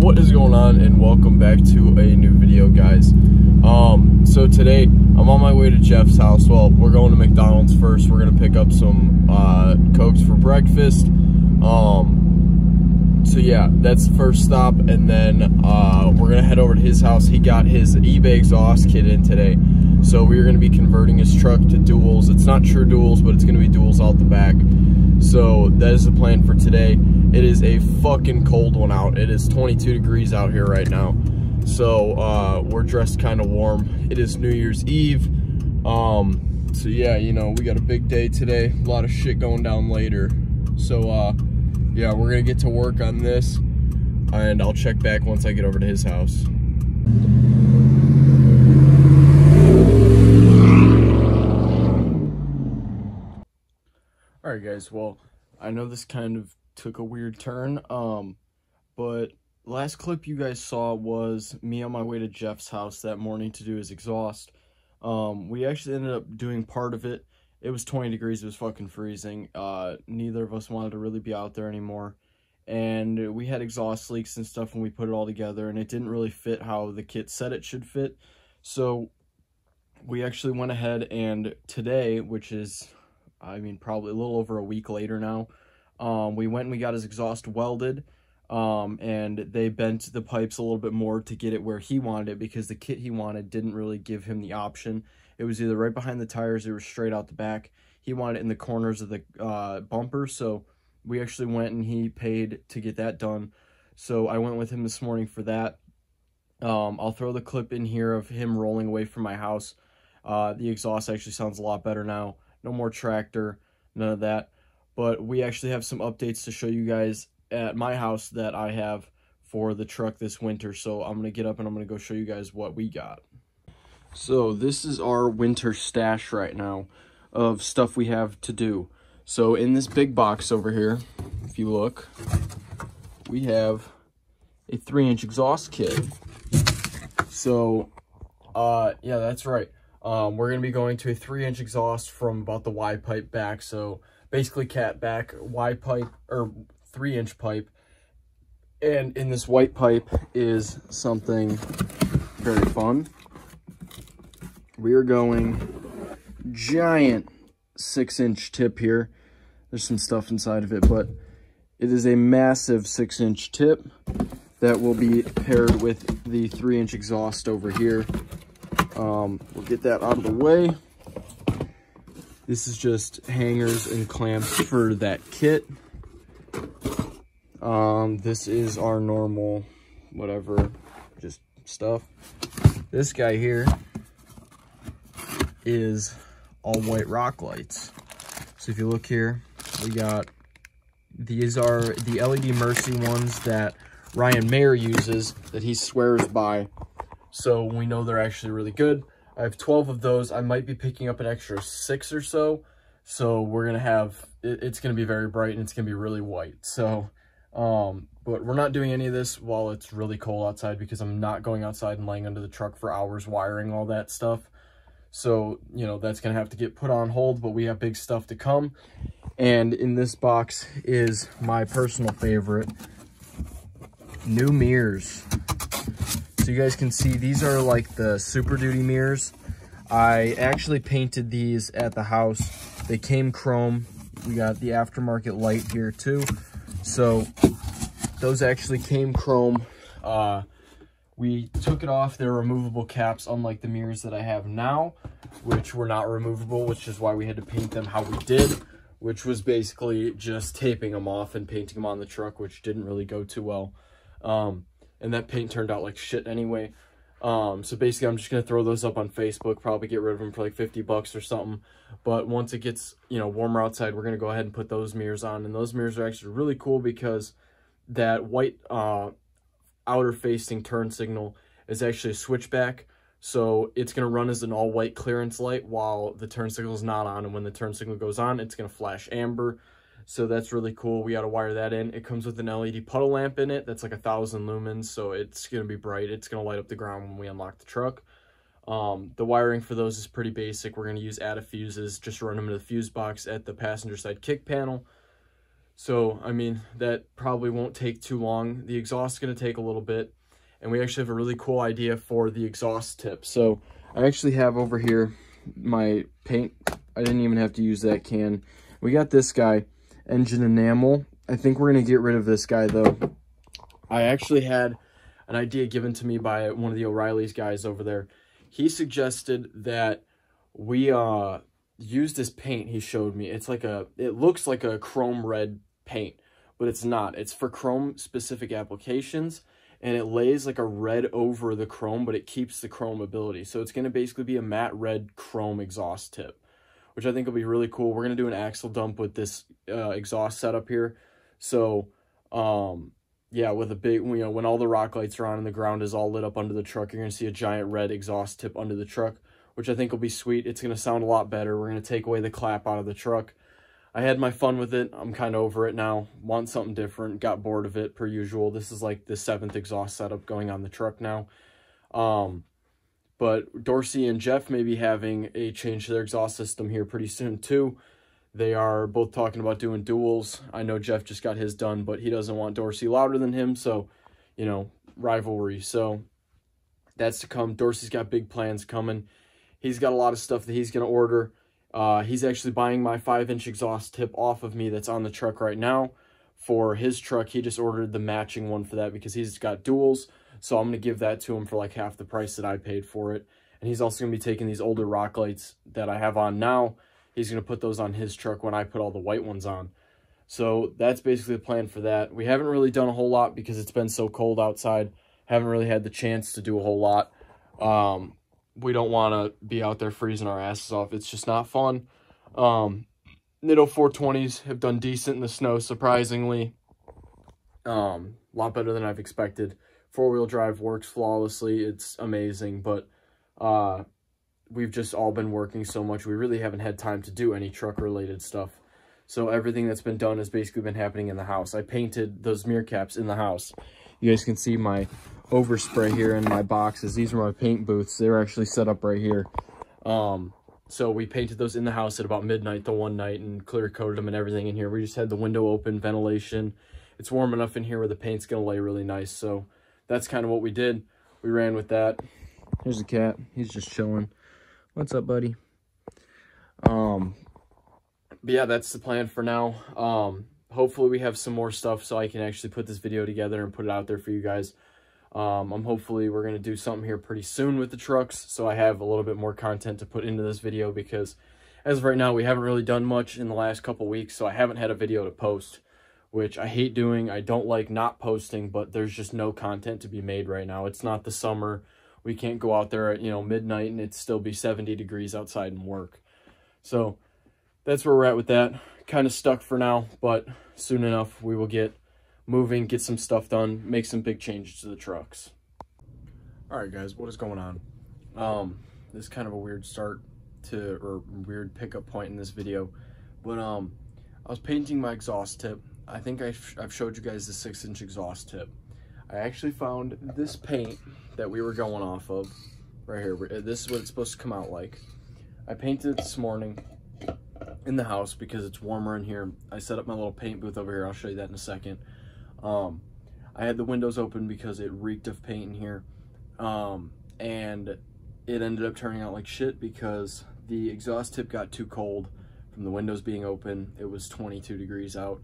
What is going on, and welcome back to a new video, guys. So today I'm on my way to Jeff's house. Well, we're going to McDonald's first. We're gonna pick up some Cokes for breakfast. So yeah, that's the first stop, and then we're gonna head over to his house. He got his eBay exhaust kit in today, so we're gonna be converting his truck to duals. It's not true duals, but it's gonna be duals out the back. So that is the plan for today. It is a fucking cold one out. It is 22 degrees out here right now. So we're dressed kind of warm. It is New Year's Eve. So yeah, you know, we got a big day today. A lot of shit going down later. So yeah, we're gonna get to work on this, and I'll check back once I get over to his house. All right, guys, well, I know this kind of took a weird turn, but last clip you guys saw was me on my way to Jeff's house that morning to do his exhaust. We actually ended up doing part of it. It was 20 degrees, it was fucking freezing. Neither of us wanted to really be out there anymore. And we had exhaust leaks and stuff when we put it all together, and it didn't really fit how the kit said it should fit. So we actually went ahead, and today, which is, I mean, probably a little over a week later now, we went and we got his exhaust welded, and they bent the pipes a little bit more to get it where he wanted it, because the kit he wanted didn't really give him the option. It was either right behind the tires or straight out the back. He wanted it in the corners of the bumper, so we actually went and he paid to get that done. So I went with him this morning for that. I'll throw the clip in here of him rolling away from my house. The exhaust actually sounds a lot better now. No more tractor, none of that. But we actually have some updates to show you guys at my house that I have for the truck this winter. So I'm going to get up and I'm going to go show you guys what we got. So this is our winter stash right now of stuff we have to do. So in this big box over here, if you look, we have a 3-inch exhaust kit. So, yeah, that's right. We're going to be going to a 3-inch exhaust from about the Y pipe back. So basically cat back, Y pipe, or 3-inch pipe. And in this white pipe is something very fun. We are going giant 6-inch tip here. There's some stuff inside of it, but it is a massive 6-inch tip that will be paired with the 3-inch exhaust over here. We'll get that out of the way. This is just hangers and clamps for that kit. This is our normal, whatever, just stuff. This guy here is all white rock lights. So if you look here, we got, these are the LED Mercy ones that Ryan Mayer uses, that he swears by. So we know they're actually really good. I have 12 of those. I might be picking up an extra 6 or so. So we're going to have, it's going to be very bright and it's going to be really white. So, but we're not doing any of this while it's really cold outside, because I'm not going outside and laying under the truck for hours wiring all that stuff. So, you know, that's going to have to get put on hold, but we have big stuff to come. And in this box is my personal favorite, new mirrors. So you guys can see these are like the Super Duty mirrors. I actually painted these at the house. They came chrome. We got the aftermarket light here too. So those actually came chrome. We took it off. They're removable caps, unlike the mirrors that I have now, which were not removable, which is why we had to paint them how we did, which was basically just taping them off and painting them on the truck, which didn't really go too well. And that paint turned out like shit anyway. So basically I'm just going to throw those up on Facebook, probably get rid of them for like 50 bucks or something. But once it gets, you know, warmer outside, we're going to go ahead and put those mirrors on. And those mirrors are actually really cool because that white outer facing turn signal is actually a switchback. So it's going to run as an all white clearance light while the turn signal is not on. And when the turn signal goes on, it's going to flash amber. So that's really cool. We got to wire that in. It comes with an LED puddle lamp in it. That's like 1,000 lumens. So it's going to be bright. It's going to light up the ground when we unlock the truck. The wiring for those is pretty basic. We're going to use added fuses. Just run them in the fuse box at the passenger side kick panel. So, I mean, that probably won't take too long. The exhaust is going to take a little bit. And we actually have a really cool idea for the exhaust tip. So, I actually have over here my paint. I didn't even have to use that can. We got this guy, engine enamel. I think we're going to get rid of this guy, though. I actually had an idea given to me by one of the O'Reilly's guys over there. He suggested that we use this paint he showed me. It's like it looks like a chrome red paint, but it's not. It's for chrome specific applications, and it lays like a red over the chrome, but it keeps the chrome ability. So it's going to basically be a matte red chrome exhaust tip, which I think will be really cool. We're going to do an axle dump with this exhaust setup here. So, yeah, with a big, when all the rock lights are on and the ground is all lit up under the truck, you're going to see a giant red exhaust tip under the truck, which I think will be sweet. It's going to sound a lot better. We're going to take away the clap out of the truck. I had my fun with it. I'm kind of over it now. Want something different. Got bored of it per usual. This is like the 7th exhaust setup going on the truck now. But Dorsey and Jeff may be having a change to their exhaust system here pretty soon too. They are both talking about doing duals. I know Jeff just got his done, but he doesn't want Dorsey louder than him. So, you know, rivalry. So that's to come. Dorsey's got big plans coming. He's got a lot of stuff that he's going to order. He's actually buying my 5-inch exhaust tip off of me that's on the truck right now for his truck. He just ordered the matching one for that because he's got duals. So I'm going to give that to him for like half the price that I paid for it. And he's also going to be taking these older rock lights that I have on now. He's going to put those on his truck when I put all the white ones on. So that's basically the plan for that. We haven't really done a whole lot because it's been so cold outside. Haven't really had the chance to do a whole lot. We don't want to be out there freezing our asses off. It's just not fun. Nitto 420s have done decent in the snow, surprisingly. A lot better than I've expected. 4-wheel drive works flawlessly. It's amazing, but we've just all been working so much. We really haven't had time to do any truck-related stuff. So everything that's been done has basically been happening in the house. I painted those mirror caps in the house. You guys can see my overspray here in my boxes. These are my paint booths. They're actually set up right here. So we painted those in the house at about midnight the one night and clear coated them and everything in here. We just had the window open, ventilation. It's warm enough in here where the paint's going to lay really nice. So that's kind of what we did. We ran with that. Here's the cat. He's just chilling. What's up, buddy? But yeah, that's the plan for now. Hopefully we have some more stuff so I can actually put this video together and put it out there for you guys. Hopefully we're going to do something here pretty soon with the trucks, so I have a little bit more content to put into this video, because as of right now, we haven't really done much in the last couple weeks, so I haven't had a video to post, which I hate doing. I don't like not posting, but there's just no content to be made right now. It's not the summer. We can't go out there at, midnight and it'd still be 70 degrees outside and work. So that's where we're at with that. Kind of stuck for now, but soon enough we will get moving, get some stuff done, make some big changes to the trucks. All right, guys, what is going on? This is kind of a weird weird pickup point in this video, but I was painting my exhaust tip. I think I've showed you guys the 6-inch exhaust tip. I actually found this paint that we were going off of right here. This is what it's supposed to come out like. I painted it this morning in the house because it's warmer in here. I set up my little paint booth over here. I'll show you that in a second. I had the windows open because it reeked of paint in here. And it ended up turning out like shit because the exhaust tip got too cold from the windows being open. It was 22 degrees out.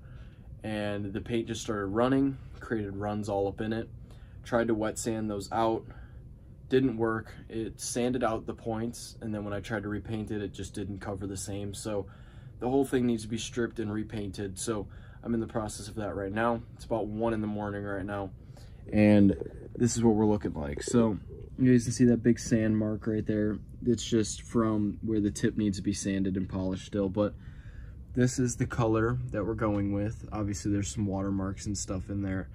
And the paint just started running, created runs all up in it. Tried to wet sand those out. Didn't work. It sanded out the points, and then when I tried to repaint it, it just didn't cover the same. So the whole thing needs to be stripped and repainted. So I'm in the process of that right now. It's about 1 in the morning right now, and this is what we're looking like. So you guys can see that big sand mark right there. It's just from where the tip needs to be sanded and polished still, but this is the color that we're going with. Obviously there's some watermarks and stuff in there.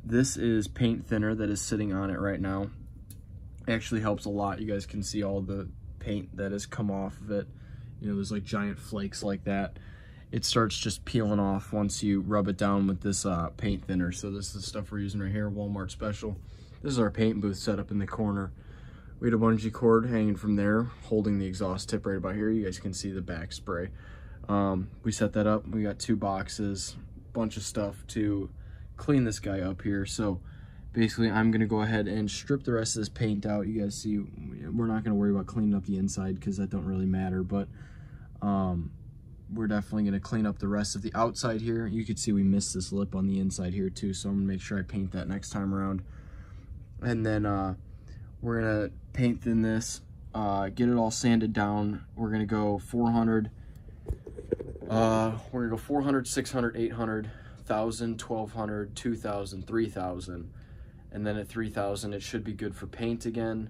This is paint thinner that is sitting on it right now. It actually helps a lot. You guys can see all the paint that has come off of it. There's like giant flakes like that. It starts just peeling off once you rub it down with this paint thinner. So this is the stuff we're using right here, Walmart special. This is our paint booth set up in the corner. We had a bungee cord hanging from there, holding the exhaust tip right about here. You guys can see the back spray. We set that up. We got 2 boxes, bunch of stuff to clean this guy up here. So basically I'm gonna go ahead and strip the rest of this paint out. You guys see, we're not gonna worry about cleaning up the inside because that don't really matter, but we're definitely gonna clean up the rest of the outside here. You can see we missed this lip on the inside here too, so I'm gonna make sure I paint that next time around. And then we're gonna paint thin this, get it all sanded down. We're gonna go 400, we're gonna go 400, 600, 800, 1,000, 1,200, 2,000, 3,000. And then at 3,000, it should be good for paint again.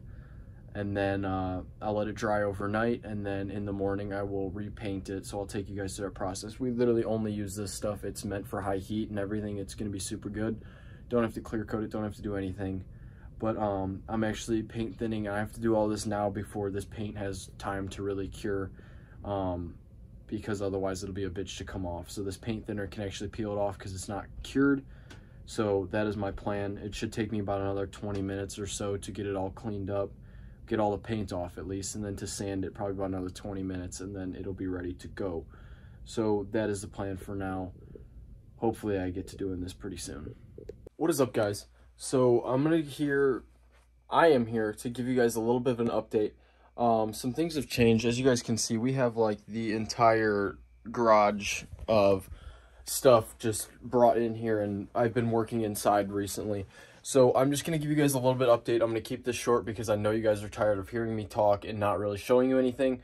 And then I'll let it dry overnight, and then in the morning I will repaint it. So I'll take you guys through that process. We literally only use this stuff. It's meant for high heat and everything. It's gonna be super good. Don't have to clear coat it, don't have to do anything. But I'm actually paint thinning. I have to do all this now before this paint has time to really cure, because otherwise it'll be a bitch to come off. So this paint thinner can actually peel it off because it's not cured. So that is my plan. It should take me about another 20 minutes or so to get it all cleaned up, get all the paint off at least, and then to sand it probably about another 20 minutes, and then it'll be ready to go. So that is the plan for now. Hopefully I get to doing this pretty soon. What is up, guys? So I am here to give you guys a little bit of an update. Some things have changed. As you guys can see, we have like the entire garage of stuff just brought in here, and I've been working inside recently. So I'm just going to give you guys a little bit update. I'm going to keep this short because I know you guys are tired of hearing me talk and not really showing you anything.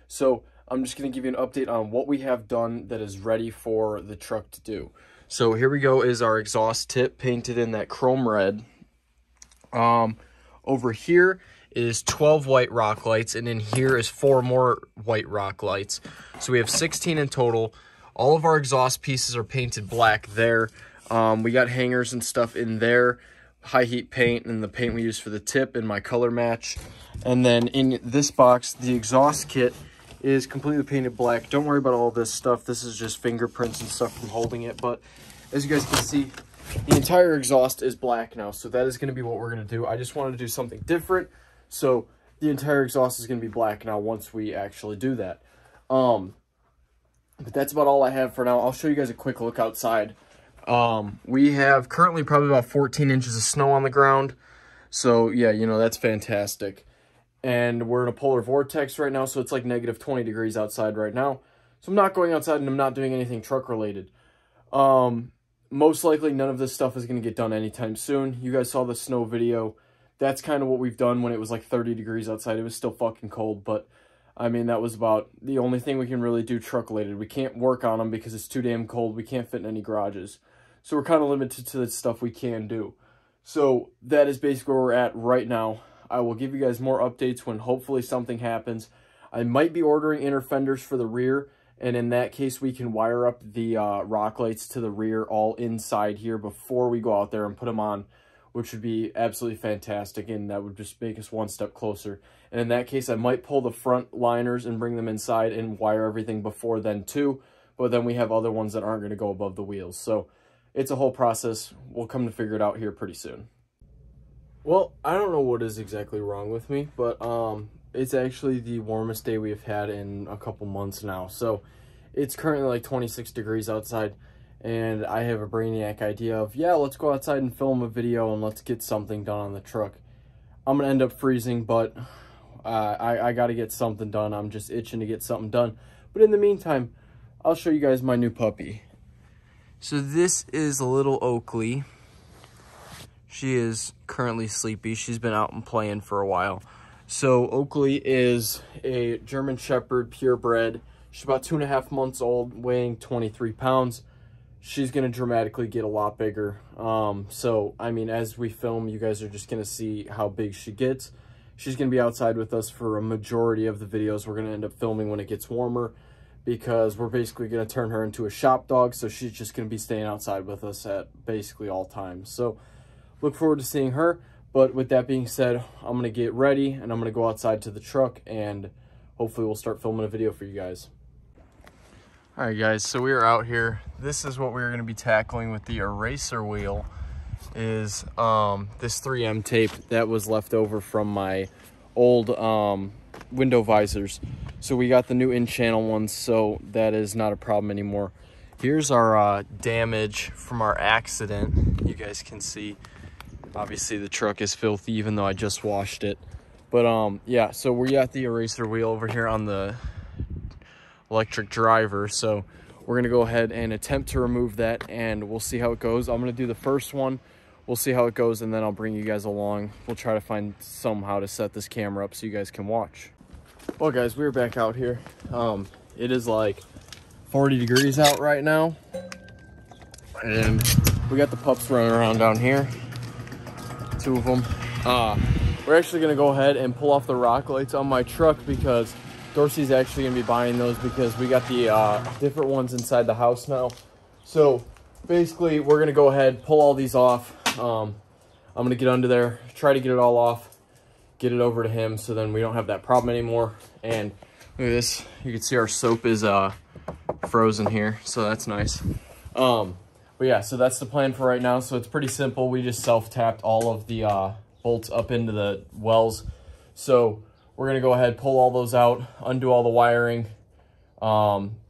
So I'm just going to give you an update on what we have done that is ready for the truck to do. So here we go is our exhaust tip painted in that chrome red. Over here is 12 white rock lights, and in here is 4 more white rock lights. So we have 16 in total. All of our exhaust pieces are painted black there. We got hangers and stuff in there, high heat paint, and the paint we use for the tip in my color match. And then in this box, the exhaust kit is completely painted black. Don't worry about all this stuff. This is just fingerprints and stuff from holding it. But as you guys can see, the entire exhaust is black now. So that is going to be what we're going to do. I just wanted to do something different. So the entire exhaust is going to be black now once we actually do that. But that's about all I have for now. I'll show you guys a quick look outside. We have currently probably about 14 inches of snow on the ground. So yeah, you know, that's fantastic. And we're in a polar vortex right now, so it's like negative 20 degrees outside right now. So I'm not going outside and I'm not doing anything truck related. Most likely none of this stuff is going to get done anytime soon. You guys saw the snow video. That's kind of what we've done when it was like 30 degrees outside. It was still fucking cold, but I mean, that was about the only thing we can really do truck related. We can't work on them because it's too damn cold. We can't fit in any garages. So we're kind of limited to the stuff we can do. So that is basically where we're at right now. I will give you guys more updates when hopefully something happens. I might be ordering inner fenders for the rear, and in that case we can wire up the rock lights to the rear all inside here before we go out there and put them on, which would be absolutely fantastic, and that would just make us one step closer. And in that case, I might pull the front liners and bring them inside and wire everything before then too, but then we have other ones that aren't going to go above the wheels. So it's a whole process. We'll come to figure it out here pretty soon. Well, I don't know what is exactly wrong with me, but it's actually the warmest day we've had in a couple months now. So it's currently like 26 degrees outside, and I have a brainiac idea of, yeah, let's go outside and film a video and let's get something done on the truck. I'm going to end up freezing, but I got to get something done. I'm just itching to get something done. But in the meantime, I'll show you guys my new puppy. So this is a little Oakley. She is currently sleepy. She's been out and playing for a while. So Oakley is a German Shepherd purebred. She's about 2.5 months old, weighing 23 pounds. She's going to dramatically get a lot bigger. So, I mean, as we film, you guys are just going to see how big she gets. She's going to be outside with us for a majority of the videos we're going to end up filming when it gets warmer, because we're basically going to turn her into a shop dog. So she's just going to be staying outside with us at basically all times. So look forward to seeing her. But with that being said, I'm going to get ready and I'm going to go outside to the truck, and hopefully we'll start filming a video for you guys. All right, guys, so we are out here. This is what we're going to be tackling with the eraser wheel, is this 3M tape that was left over from my old window visors. So we got the new in-channel ones, so that is not a problem anymore. Here's our damage from our accident. You guys can see, obviously the truck is filthy even though I just washed it. But yeah, so we got the eraser wheel over here on the electric driver. So we're gonna go ahead and attempt to remove that, and we'll see how it goes. I'm gonna do the first one. We'll see how it goes, and then I'll bring you guys along. We'll try to find somehow to set this camera up so you guys can watch. Well guys, we're back out here. It is like 40 degrees out right now, and we got the pups running around down here, 2 of them. We're actually gonna go ahead and pull off the rock lights on my truck because Dorsey's actually gonna be buying those because we got the different ones inside the house now. So basically we're gonna go ahead, pull all these off. I'm gonna get under there, try to get it all off, get it over to him so then we don't have that problem anymore. And look at this, you can see our soap is frozen here, so that's nice. But yeah, so that's the plan for right now. So it's pretty simple. We just self-tapped all of the bolts up into the wells. So we're gonna go ahead, pull all those out, undo all the wiring,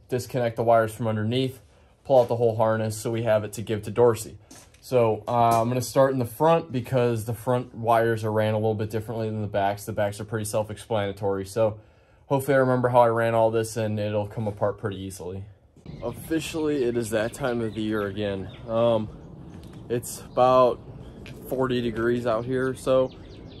disconnect the wires from underneath, pull out the whole harness so we have it to give to Dorsey. So I'm gonna start in the front because the front wires are ran a little bit differently than the backs. The backs are pretty self-explanatory. So hopefully I remember how I ran all this and it'll come apart pretty easily. Officially, it is that time of the year again. It's about 40 degrees out here or so.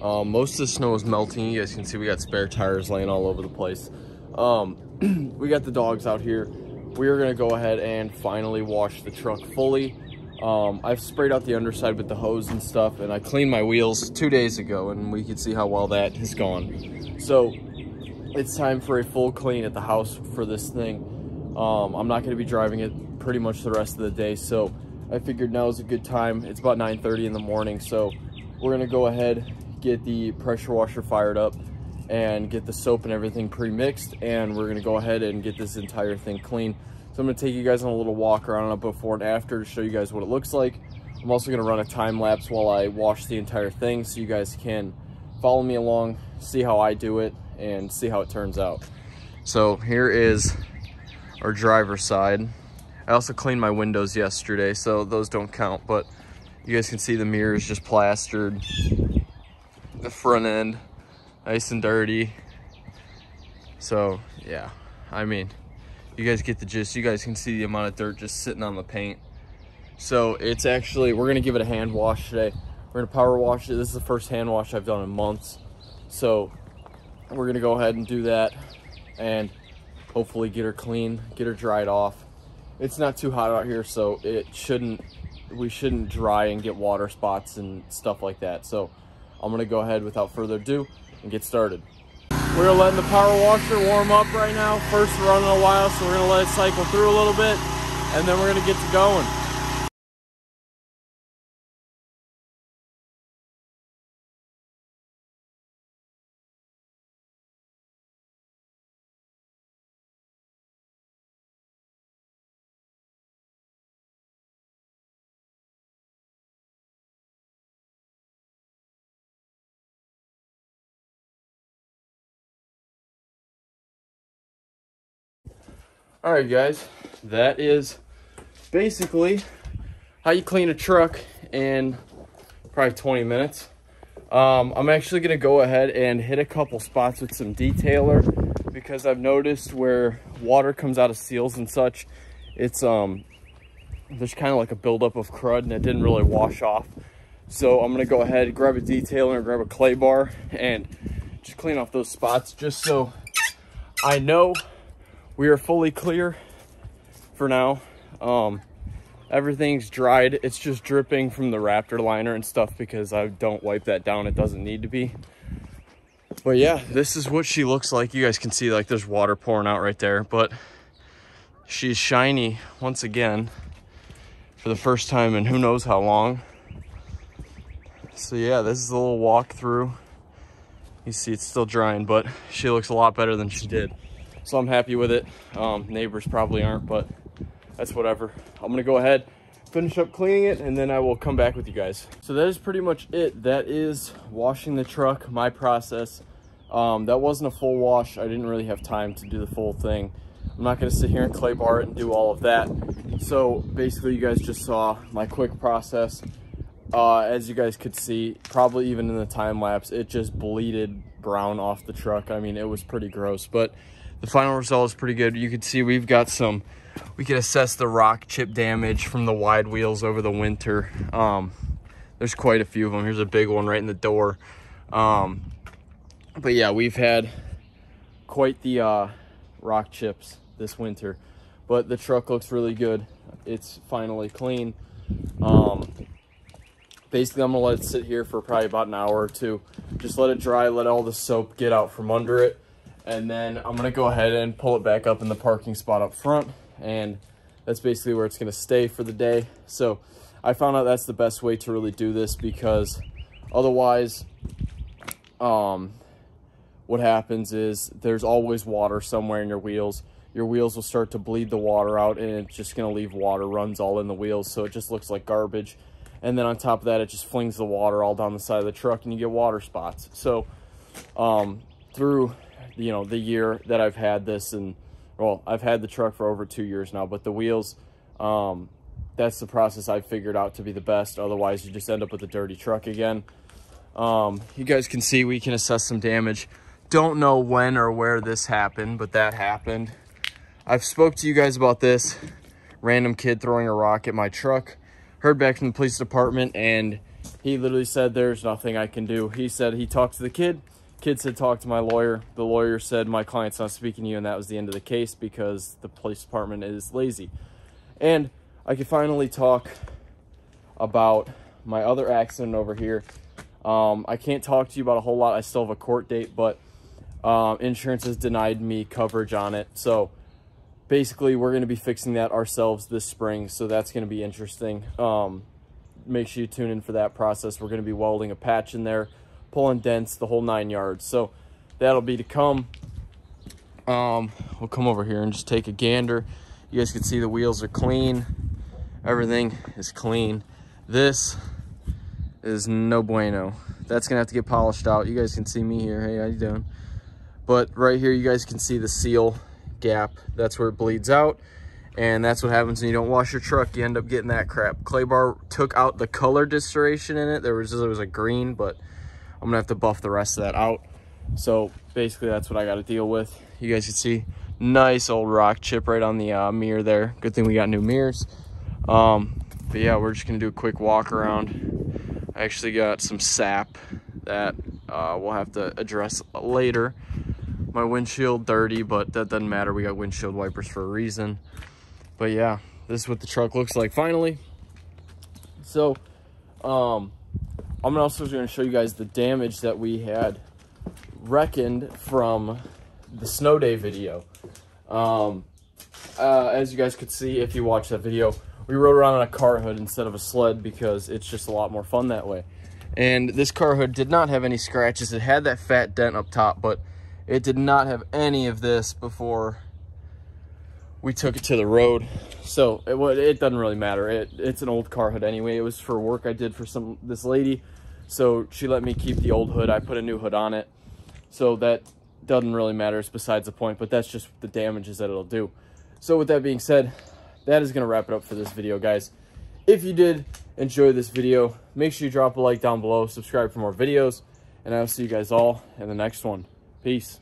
Most of the snow is melting. You guys can see we got spare tires laying all over the place. We got the dogs out here. We are gonna go ahead and finally wash the truck fully. I've sprayed out the underside with the hose and stuff, and I cleaned my wheels 2 days ago, and we can see how well that has gone. So it's time for a full clean at the house for this thing. I'm not gonna be driving it pretty much the rest of the day, so I figured now is a good time. It's about 9:30 in the morning, so we're gonna go ahead, get the pressure washer fired up and get the soap and everything pre-mixed, and we're gonna go ahead and get this entire thing clean. So I'm gonna take you guys on a little walk around before and after to show you guys what it looks like. I'm also gonna run a time lapse while I wash the entire thing so you guys can follow me along, see how I do it, and see how it turns out. So here is our driver's side. I also cleaned my windows yesterday, so those don't count, but you guys can see the mirrors just plastered. The front end, nice and dirty. So yeah, I mean, you guys get the gist. You guys can see the amount of dirt just sitting on the paint. So it's actually, we're gonna give it a hand wash today. We're gonna power wash it. This is the first hand wash I've done in months. So we're gonna go ahead and do that and hopefully get her clean, get her dried off. It's not too hot out here, so we shouldn't dry and get water spots and stuff like that. So I'm gonna go ahead without further ado and get started. We're letting the power washer warm up right now. First run in a while, so we're gonna let it cycle through a little bit, and then we're gonna get to going. All right, guys, that is basically how you clean a truck in probably 20 minutes. I'm actually gonna go ahead and hit a couple spots with some detailer because I've noticed where water comes out of seals and such, it's there's kind of like a buildup of crud and it didn't really wash off. So I'm gonna go ahead, grab a detailer and grab a clay bar and just clean off those spots just so I know we are fully clear for now. Everything's dried. It's just dripping from the Raptor liner and stuff because I don't wipe that down. It doesn't need to be. But yeah, this is what she looks like. You guys can see like there's water pouring out right there, but she's shiny once again for the first time in who knows how long. So yeah, this is a little walk through. You see it's still drying, but she looks a lot better than she did. So I'm happy with it. Neighbors probably aren't, but that's whatever. I'm gonna go ahead, finish up cleaning it, and then I will come back with you guys. So that is pretty much it. That is washing the truck, my process. That wasn't a full wash. I didn't really have time to do the full thing. I'm not going to sit here and clay bar it and do all of that. So basically you guys just saw my quick process. As you guys could see, probably even in the time lapse, it just bleeded brown off the truck. I mean, it was pretty gross, but the final result is pretty good. You can see we've got some, we can assess the rock chip damage from the wide wheels over the winter. There's quite a few of them. Here's a big one right in the door. But yeah, we've had quite the rock chips this winter, but the truck looks really good. It's finally clean. Basically, I'm gonna let it sit here for probably about an hour or two. Just let it dry, let all the soap get out from under it. And then I'm gonna go ahead and pull it back up in the parking spot up front. And that's basically where it's gonna stay for the day. So I found out that's the best way to really do this, because otherwise, what happens is there's always water somewhere in your wheels. Your wheels will start to bleed the water out, and it's just gonna leave water runs all in the wheels. So it just looks like garbage. And then on top of that, it just flings the water all down the side of the truck, and you get water spots. So through, you know, the year that I've had this, and well, I've had the truck for over 2 years now, but the wheels, that's the process I've figured out to be the best. Otherwise, you just end up with a dirty truck again. You guys can see we can assess some damage. Don't know when or where this happened, but that happened. I've spoke to you guys about this. Random kid throwing a rock at my truck. Heard back from the police department, and he literally said there's nothing I can do. He said he talked to the kid. Kid said talk to my lawyer. The lawyer said my client's not speaking to you, and that was the end of the case because the police department is lazy. And I could finally talk about my other accident over here. I can't talk to you about a whole lot. I still have a court date, but insurance has denied me coverage on it. So basically, we're going to be fixing that ourselves this spring, so that's going to be interesting. Make sure you tune in for that process. We're going to be welding a patch in there, pulling dents, the whole 9 yards. So that'll be to come. We'll come over here and just take a gander. You guys can see the wheels are clean. Everything is clean. This is no bueno. That's going to have to get polished out. You guys can see me here. Hey, how you doing? But right here, you guys can see the seal gap. That's where it bleeds out, and that's what happens when you don't wash your truck. You end up getting that crap. Clay bar took out the color distortion in it. There was a green, but I'm gonna have to buff the rest of that out. So basically that's what I got to deal with. You guys can see nice old rock chip right on the mirror there. Good thing we got new mirrors. But yeah, we're just gonna do a quick walk around. I actually got some sap that we'll have to address later. My windshield dirty, but that doesn't matter. We got windshield wipers for a reason. But yeah, this is what the truck looks like finally. So I'm also going to show you guys the damage that we had reckoned from the snow day video. As you guys could see if you watched that video, we rode around on a car hood instead of a sled because it's just a lot more fun that way. And this car hood did not have any scratches. It had that fat dent up top, but it did not have any of this before we took it to the road. So it doesn't really matter. It's an old car hood anyway. It was for work I did for this lady. So she let me keep the old hood. I put a new hood on it. So that doesn't really matter. It's besides the point, but that's just the damages that it'll do. So with that being said, that is going to wrap it up for this video, guys. If you did enjoy this video, make sure you drop a like down below, subscribe for more videos, and I'll see you guys all in the next one. Peace.